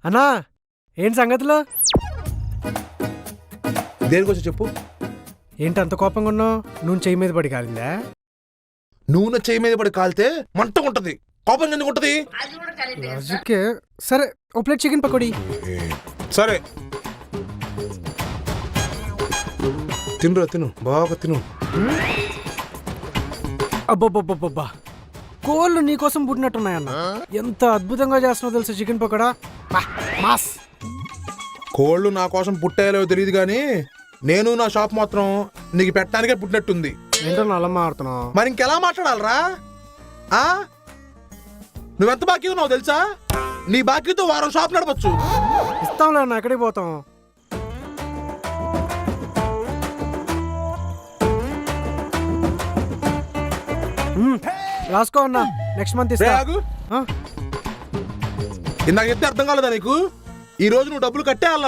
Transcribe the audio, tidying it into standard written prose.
అన్నా ఏంటి సంగతులు? దేనికోసం చెప్పు. ఏంటి అంత కోపంగా ఉన్నావు? నూనె చెయ్యి మీద పడి కాలిందా? నూనె చేయి మీద పడి కాలితే మంటగా ఉంటది, కోపం ఎందుకు ఉంటది? లాజిక్కే. సరే ఓ ప్లేట్ చికెన్ పకోడీ. సరే తినురా, తిను బాగా తిను. అబ్బబ్బబ్బబ్బా, కోళ్ళు నీకోసం పుట్టినట్టున్నాయన్న. ఎంత అద్భుతంగా చేస్తున్నావు తెలుసా చికెన్ పకోడా. మాస్. కోళ్ళు నా కోసం పుట్టాయో తెలియదు కానీ నేను నా షాప్ మాత్రం నీకు పెట్టడానికే పుట్టినట్టుంది. ఏంటో అలా మాడుతున్నావు? మరి ఇంకెలా మాట్లాడాలరా? నువ్వెంత బాకీ ఉన్నావు తెలుసా? నీ బాకీతో వారం షాప్ నడపచ్చు. ఇస్తాంలే అన్న, ఎక్కడికి పోతాం? రాసుకో అన్న, నెక్స్ట్ మంత్ ఇస్తా. ఆగు. ఇందాక చెప్తే అర్థం కాలేదా నీకు? ఈ రోజు నువ్వు డబ్బులు కట్టే వెళ్ళాలి.